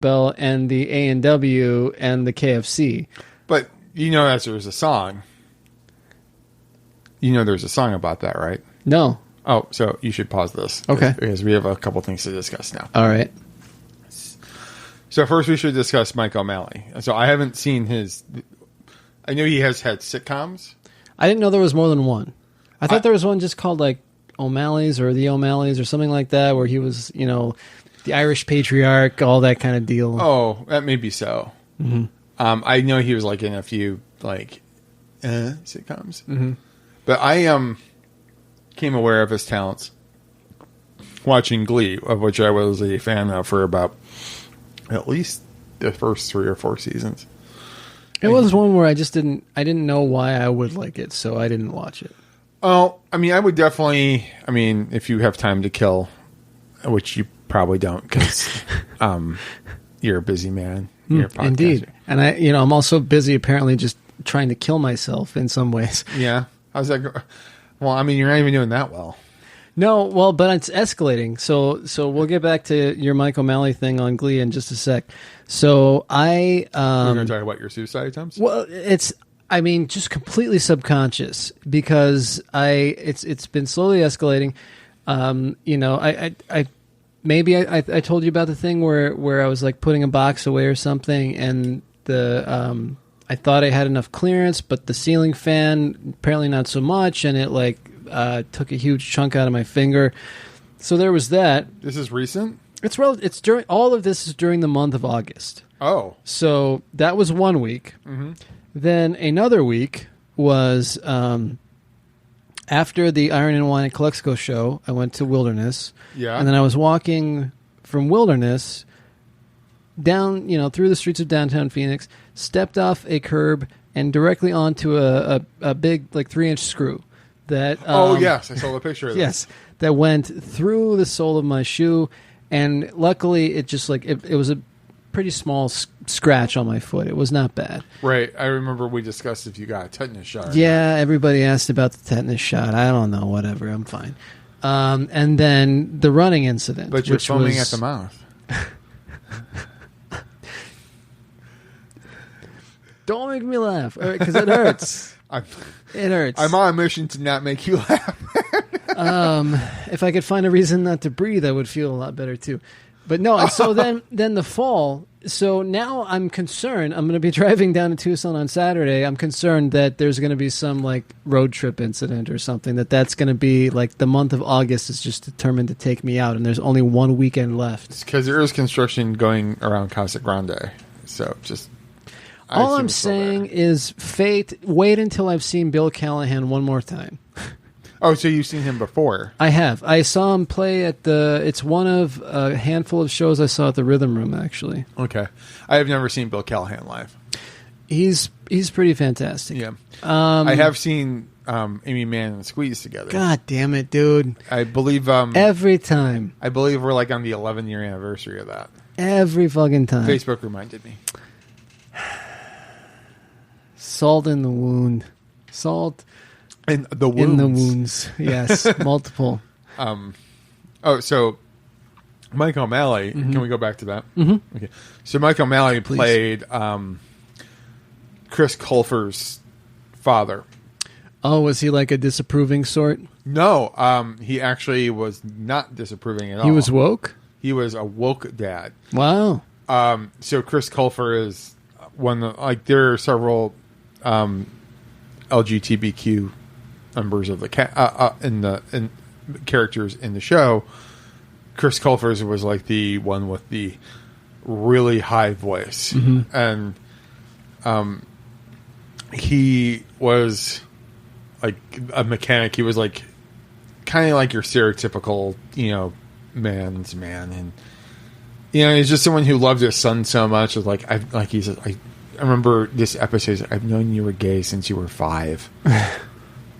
Bell and the A&W and the KFC. But as there's a song. There's a song about that, right? No. Oh, so you should pause this. Okay. Because we have a couple things to discuss now. All right. So first we should discuss Mike O'Malley. So I haven't seen his... I know he has had sitcoms. I didn't know there was more than one. I thought there was one just called like O'Malley's or the O'Malleys or something like that, where he was, the Irish patriarch, all that kind of deal. Oh, that may be so. Mm-hmm. I know he was like in a few sitcoms. Mm-hmm. But I became aware of his talents watching Glee, of which I was a fan of for about at least the first 3 or 4 seasons. It was one where I didn't know why I would like it, so I didn't watch it. Oh, I mean, I would definitely, if you have time to kill, which you probably don't because you're a busy man. You're a podcaster. Indeed. And I'm also busy apparently just trying to kill myself in some ways. Yeah. How's that go? Well, you're not even doing that well. No, well, but it's escalating. So we'll get back to your Mike O'Malley thing on Glee in just a sec. So We're going to talk about your suicide attempts? Well, it's just completely subconscious because it's been slowly escalating. I told you about the thing where I was like putting a box away or something, and I thought I had enough clearance, but the ceiling fan apparently not so much, and it took a huge chunk out of my finger. So there was that. This is recent? It's during all of this is during the month of August. Oh. So that was 1 week. Mm-hmm. Then another week was after the Iron and Wine at Calexico show, I went to Wilderness. Yeah. And then I was walking from Wilderness down, through the streets of downtown Phoenix, stepped off a curb and directly onto a big 3-inch screw. That yes, I saw the picture of that. Yes, that went through the sole of my shoe, and luckily it just it was a pretty small scratch on my foot. It was not bad. Right. I remember we discussed if you got a tetanus shot. Yeah, everybody asked about the tetanus shot. I don't know, whatever. I'm fine. And then the running incident. But you're foaming at the mouth. Don't make me laugh, because it hurts. It hurts. I'm on a mission to not make you laugh. If I could find a reason not to breathe, I would feel a lot better too. But no, and so then the fall. So now I'm concerned. I'm going to be driving down to Tucson on Saturday. I'm concerned that there's going to be some road trip incident or something. That's going to be the month of August is just determined to take me out, and there's only 1 weekend left. It's because there is construction going around Casa Grande. So just. All I'm saying is fate. Wait until I've seen Bill Callahan one more time. Oh, so you've seen him before? I have. I saw him play at it's one of a handful of shows I saw at the Rhythm Room, actually. Okay. I have never seen Bill Callahan live. He's pretty fantastic. Yeah. I have seen Amy Mann and Squeeze together. God damn it, dude. I believe... every time. I believe we're on the 11-year anniversary of that. Every fucking time. Facebook reminded me. Salt in the wound. Salt in the wounds. In the wounds. Yes, multiple. So Mike O'Malley. Mm-hmm. Can we go back to that? Mm-hmm. Okay. So Mike O'Malley played Chris Colfer's father. Oh, was he a disapproving sort? No, he actually was not disapproving at all. He was woke? He was a woke dad. Wow. So Chris Colfer is one of, there are several LGBTQ members of the in characters in the show. Chris Colfer was the one with the really high voice, mm-hmm. and he was a mechanic. He was kind of your stereotypical man's man, and he's just someone who loved his son so much. I remember this episode. I've known you were gay since you were 5,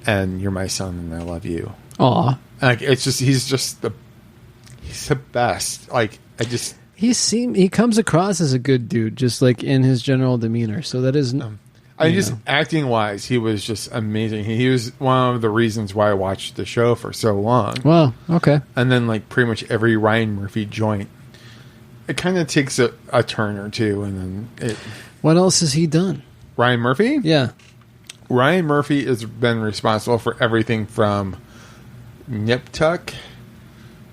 and you're my son, and I love you. Aw, it's just he's the best. He comes across as a good dude, just in his general demeanor. So that is, acting wise, he was just amazing. He was one of the reasons why I watched the show for so long. Wow. Okay. And then pretty much every Ryan Murphy joint it kind of takes a turn or two, and then What else has he done? Ryan Murphy? Yeah. Ryan Murphy has been responsible for everything from Nip Tuck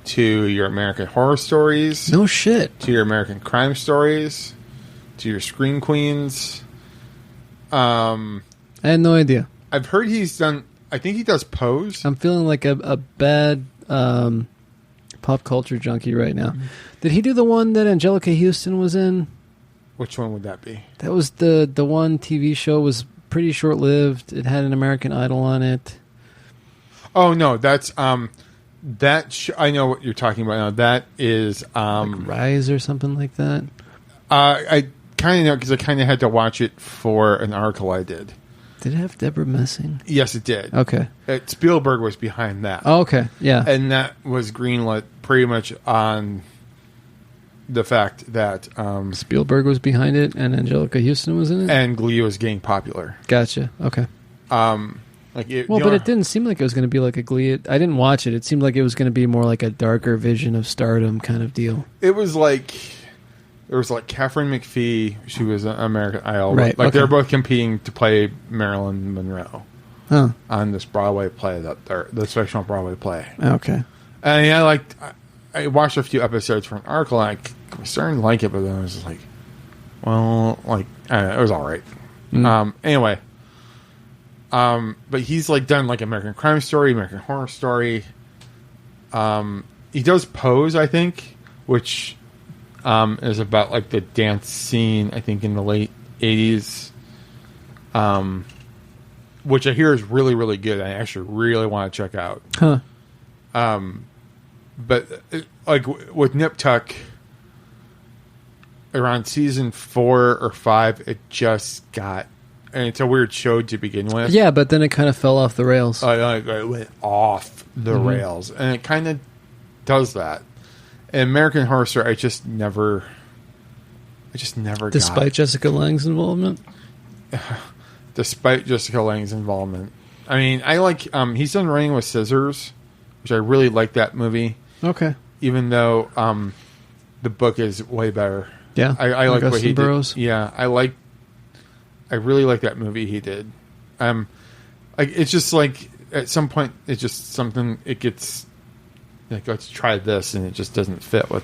to your American Horror Stories. No shit. To your American Crime Stories. To your Scream Queens. I had no idea. I've heard he's done... I think he does Pose. I'm feeling like a bad pop culture junkie right now. Did he do the one that Angelica Houston was in? Which one would that be? That was the one TV show, was pretty short-lived. It had an American Idol on it. Oh, no. That's... I know what you're talking about now. That is... Like Rise or something like that? I kind of know because I kind of had to watch it for an article I did. Did it have Deborah Messing? Yes, it did. Okay. Spielberg was behind that. Oh, okay. Yeah. And that was greenlit pretty much on the fact that... Spielberg was behind it and Angelica Houston was in it? And Glee was getting popular. Gotcha. Okay. But it didn't seem like it was going to be like a Glee. I didn't watch it. It seemed like it was going to be more like a darker vision of stardom kind of deal. It was like... There was like Catherine McPhee. She was an American Idol. Right. Like they're both competing to play Marilyn Monroe on this Broadway play this fictional Broadway play. Okay. And I watched a few episodes from an article and I was starting to like it, but then I was just like, well, like I don't know, it was all right. Anyway, but he's like done like American Crime Story, American Horror Story. He does Pose, I think, which. Is about like the dance scene, I think, in the late 80s, which I hear is really, really good. I actually really want to check out. Huh. But like with Nip Tuck, around season 4 or 5, it just got, and it's a weird show to begin with. Yeah, but then it kind of fell off the rails. It went off the rails, and it kind of does that. In American Horror Story, I just never Despite Jessica Lange's involvement? Despite Jessica Lange's involvement. I mean, I like... he's done Running with Scissors, which I really like that movie. Okay. Even though the book is way better. Yeah. I like what he Burroughs. did. Yeah, I really like that movie he did. It's just like, at some point, it's just something... It gets... Like, let's try this, and it just doesn't fit with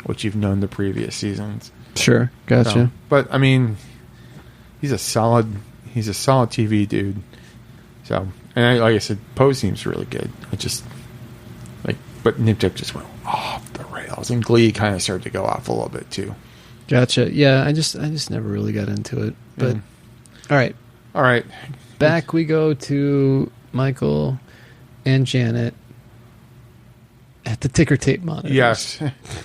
what you've known the previous seasons. Sure, gotcha. So, but I mean, he's a solid TV dude. So, and like I said, Pose seems really good. I just but Nip Tuck just went off the rails, and Glee kind of started to go off a little bit too. Gotcha. Yeah, I just never really got into it. But all right. Back we go to Michael and Janet. At the ticker tape monitor. Yes.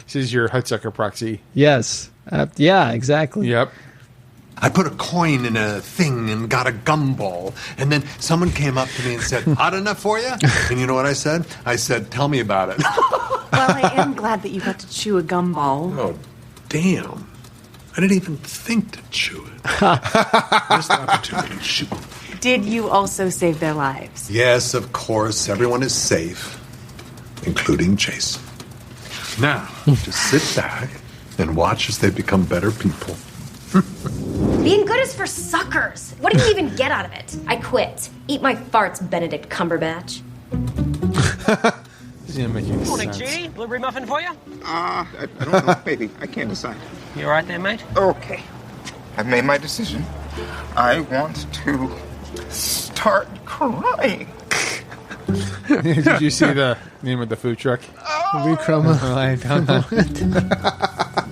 This is your Hudsucker proxy. Yes. Yeah, exactly. Yep. I put a coin in a thing and got a gumball. And then someone came up to me and said, hot enough for you? And you know what I said? I said, tell me about it. Well, I am glad that you got to chew a gumball. Oh, damn. I didn't even think to chew it. Where's the opportunity? Shoot. Did you also save their lives? Yes, of course. Everyone is safe. Including Jason. Now, just sit back and watch as they become better people. Being good is for suckers. What do you even get out of it? I quit. Eat my farts, Benedict Cumberbatch. This is gonna make any Morning, sense. Judy. Blueberry muffin for you? I don't know, baby. I can't decide. You all right there, mate? Okay. I've made my decision. I want to start crying. Did you see the name of the food truck? Recroma.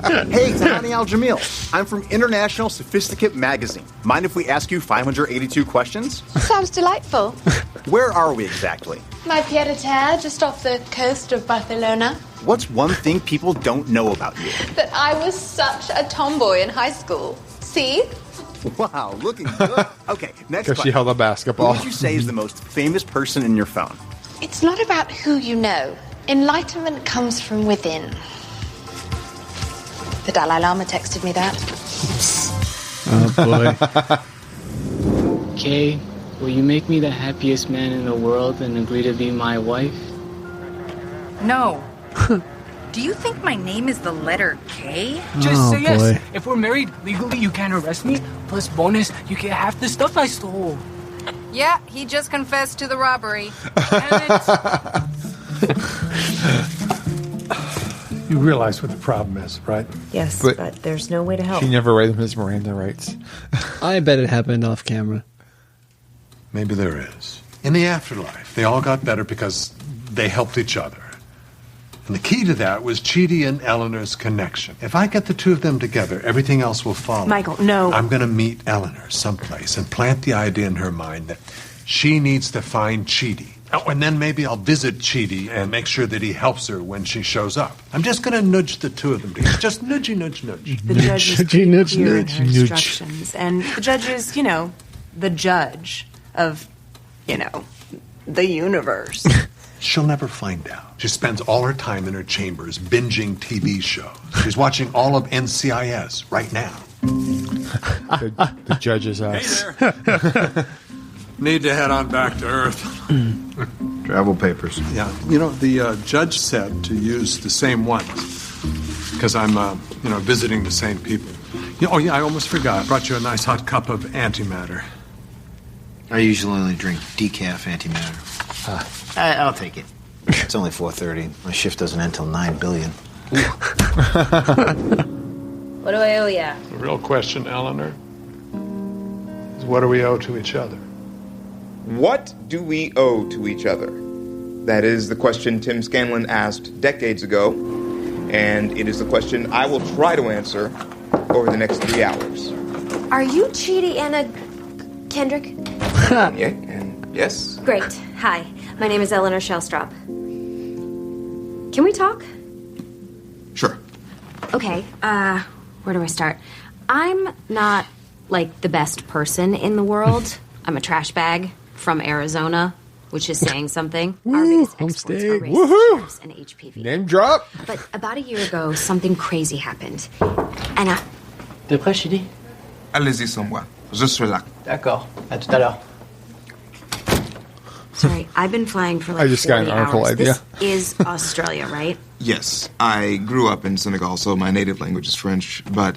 Hey, it's Hani Al Jamil. I'm from International Sophisticate Magazine. Mind if we ask you 582 questions? Sounds delightful. Where are we exactly? My pied-à-terre, just off the coast of Barcelona. What's one thing people don't know about you? That I was such a tomboy in high school. See? Wow, looking good. Okay, next Because she question. held a basketball. Who would you say is the most famous person in your phone? It's not about who you know. Enlightenment comes from within. The Dalai Lama texted me that. Oh, boy. Kay, will you make me the happiest man in the world and agree to be my wife? No. Do you think my name is the letter K? Just say yes. boy. If we're married legally, you can't arrest me. Plus bonus, you get half the stuff I stole. Yeah, he just confessed to the robbery. You realize what the problem is, right? Yes, But- but there's no way to help. She never read him his Miranda rights. I bet it happened off camera. Maybe there is. In the afterlife, they all got better because they helped each other. And the key to that was Chidi and Eleanor's connection. If I get the two of them together, everything else will follow. Michael, no. I'm going to meet Eleanor someplace and plant the idea in her mind that she needs to find Chidi. Oh, and then maybe I'll visit Chidi and make sure that he helps her when she shows up. I'm just going to nudge the two of them together. Just nudgy, nudge, nudge. The judge is Nudgy, pretty nudge, clear in nudge, her nudge. instructions. And the judge is, the judge of, the universe. She'll never find out. She spends all her time in her chambers binging TV shows. She's watching all of NCIS right now. The judge is us. Need to head on back to Earth. Travel papers. Yeah, the judge said to use the same ones because I'm, visiting the same people. I almost forgot. I brought you a nice hot cup of antimatter. I usually only drink decaf antimatter. I'll take it. It's only 4:30. My shift doesn't end till 9 billion. What do I owe ya? The real question, Eleanor, is what do we owe to each other? What do we owe to each other? That is the question Tim Scanlon asked decades ago, and it is the question I will try to answer over the next 3 hours. Are you Chidi Anna Kendrick? Yeah, and yes? Great. Hi. My name is Eleanor Shellstrop. Can we talk? Sure. Okay, where do I start? I'm not, the best person in the world. I'm a trash bag from Arizona, which is saying something. Our biggest exports are racist chips and HPV. Name drop. But about a year ago, something crazy happened. And T'es prêt, Chidi? Allez-y sans moi. Je suis là. D'accord. À tout à l'heure. Sorry, I've been flying for I just got an 40 article hours. idea. This is Australia, right? Yes, I grew up in Senegal, so my native language is French, but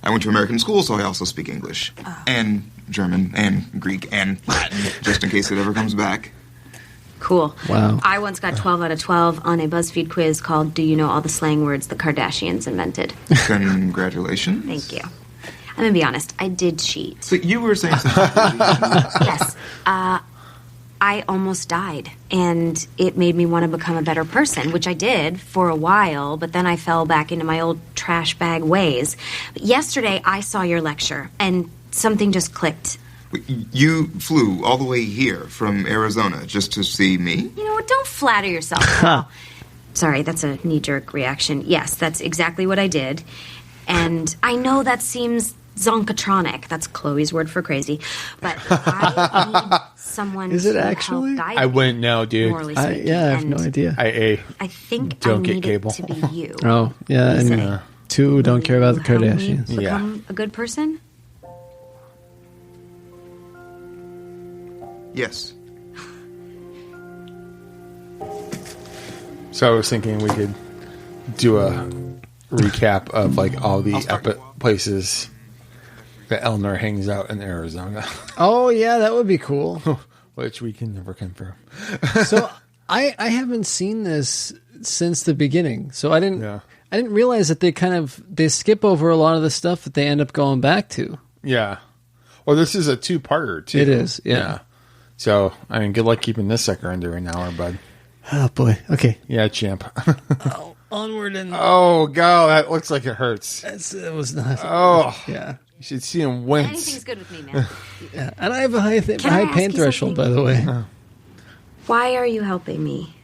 I went to American school, so I also speak English. And German, and Greek, and Latin, just in case it ever comes back. Cool. Wow. I once got 12 out of 12 on a BuzzFeed quiz called Do You Know All the Slang Words the Kardashians Invented? Congratulations. Thank you. I'm going to be honest, I did cheat. So you were saying something. Yes. I almost died, and it made me want to become a better person, which I did for a while, but then I fell back into my old trash bag ways. But yesterday, I saw your lecture, and something just clicked. You flew all the way here from Arizona just to see me? You know what? Don't flatter yourself, Paul. Sorry, that's a knee-jerk reaction. Yes, that's exactly what I did. And I know that seems zonkatronic. That's Chloe's word for crazy. But I need someone Is it to actually? help guide I me, wouldn't know, dude. morally I speaking. have And no idea. I think Don't I get need cable. it to be you. Oh, yeah. What do you And say? two don't care about the Help me Kardashians. become a good person? Yes. So I was thinking we could do a recap of all the places that Eleanor hangs out in Arizona, Oh, yeah, that would be cool. which we can never confirm. So I haven't seen this since the beginning. So I didn't realize that they skip over a lot of the stuff that they end up going back to. Yeah. Well, this is a 2-parter too. It is, yeah. So good luck keeping this sucker under an hour, bud. Oh boy. Okay. Yeah, champ. Onward and Oh god, that looks like it hurts. it was not. Oh yeah. You should see him wince. Anything's good with me, man. Yeah. And I have a high Can I high ask pain you threshold, by something? the way. Why are you helping me?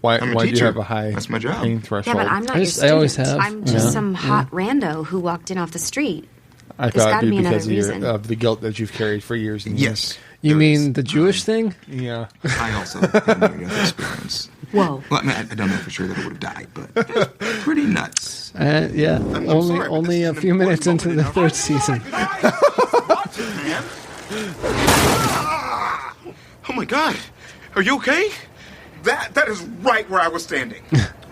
Why I'm a do you teacher. have a high That's my job. pain Yeah, threshold? but I'm not I your just- I student. always have. I'm just Yeah. some hot rando who walked in off the street. I There's thought gotta it'd be be another because reason. of the guilt that you've carried for years and years. Yes. You there mean is. the Jewish thing? Yeah. I also had a near-death experience. Whoa. Well, I don't know for sure that I would have died, but it was pretty nuts. Yeah. I'm only sorry, but only this a is an few minutes into important the moment third season. Oh my God, are you okay? That is right where I was standing.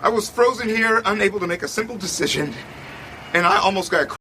I was frozen here, unable to make a simple decision, and I almost got